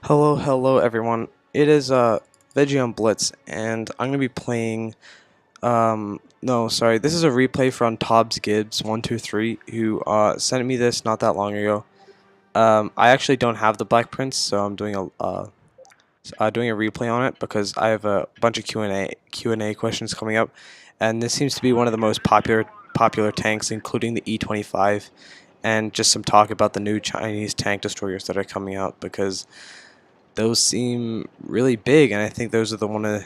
Hello everyone. It is Veggie on Blitz, and I'm gonna be playing. No, sorry. This is a replay from Tobbs Gibbs 123, who sent me this not that long ago. I actually don't have the Black Prince, so I'm doing a replay on it because I have a bunch of Q&A questions coming up, and this seems to be one of the most popular tanks, including the E25, and just some talk about the new Chinese tank destroyers that are coming out because those seem really big, and I think those are one of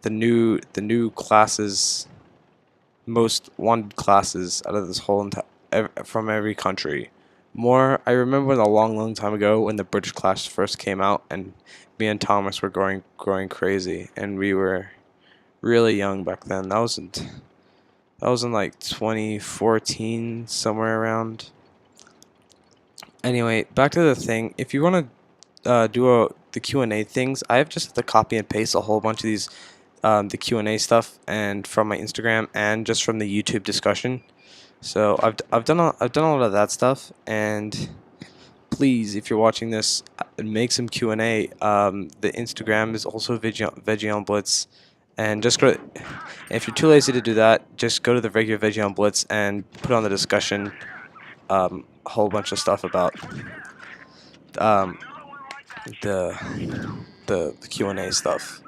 the new classes, most wanted classes out of this whole from every country. I remember a long time ago when the British class first came out, and me and Thomas were growing crazy, and we were really young back then. That was in like 2014, somewhere around. Anyway, back to the thing. If you want to the Q&A things, I have just to copy and paste a whole bunch of these the Q&A stuff and from my Instagram and just from the YouTube discussion. So I've done a lot of that stuff, and please, if you're watching this, make some Q&A. The Instagram is also Veggie on Blitz, and just go. If you're too lazy to do that, just go to the regular Veggie on Blitz and put on the discussion a whole bunch of stuff about um, the the Q&A stuff.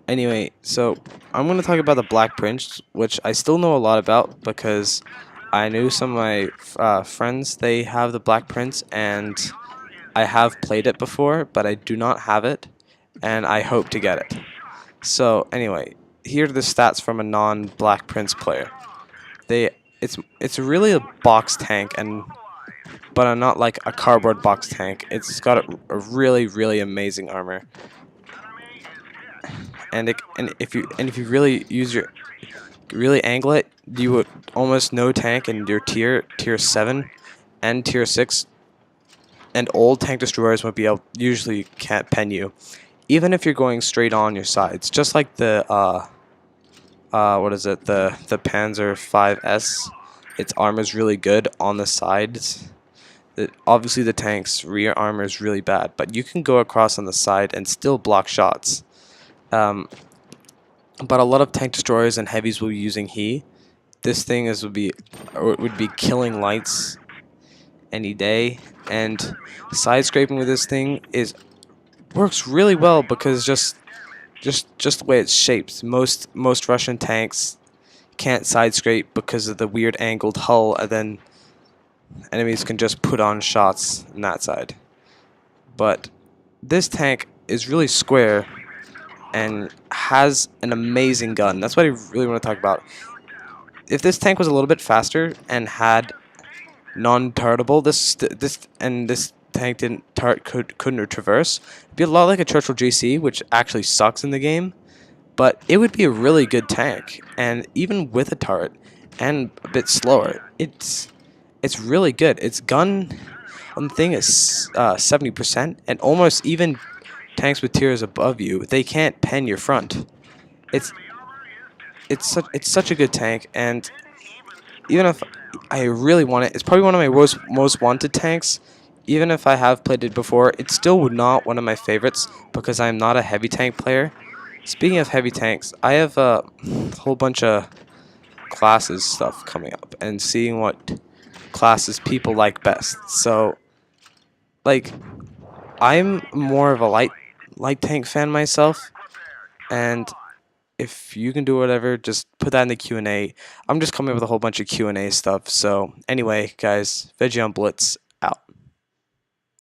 Anyway, so I'm going to talk about the Black Prince, which I still know a lot about because I knew some of my friends, they have the Black Prince, and I have played it before, but I do not have it, and I hope to get it. So anyway, here are the stats from a non-Black Prince player. It's really a box tank, but I'm not like a cardboard box tank. It's got a really amazing armor. And if you really angle it, you would almost no tank in your tier 7 and tier 6, and old tank destroyers won't be able, usually can't pen you, even if you're going straight on your sides, just like the what is it, the Panzer 5S. Its armor is really good on the sides. Obviously the tank's rear armor is really bad, but you can go across on the side and still block shots. But a lot of tank destroyers and heavies will be using He. This thing would be killing lights any day, and side scraping with this thing works really well because just the way it's shaped. Most Russian tanks can't side scrape because of the weird angled hull, and then enemies can just put on shots on that side. But this tank is really square and has an amazing gun. That's what I really want to talk about. If this tank was a little bit faster and had non-turretable, this tank couldn't traverse, it'd be a lot like a Churchill GC, which actually sucks in the game, but it would be a really good tank. And even with a turret and a bit slower, it's really good. Its gun on the thing is 70%, and almost even tanks with tiers above you, they can't pen your front. It's such a good tank, and even if I really want it, it's probably one of my most wanted tanks. Even if I have played it before, it's still not one of my favorites because I'm not a heavy tank player. Speaking of heavy tanks, I have a whole bunch of classes stuff coming up and seeing what classes people like best. So, like, I'm more of a light tank fan myself, and if you can do whatever, just put that in the Q&A. I'm just coming up with a whole bunch of Q&A stuff. So anyway, guys, Veggie on Blitz,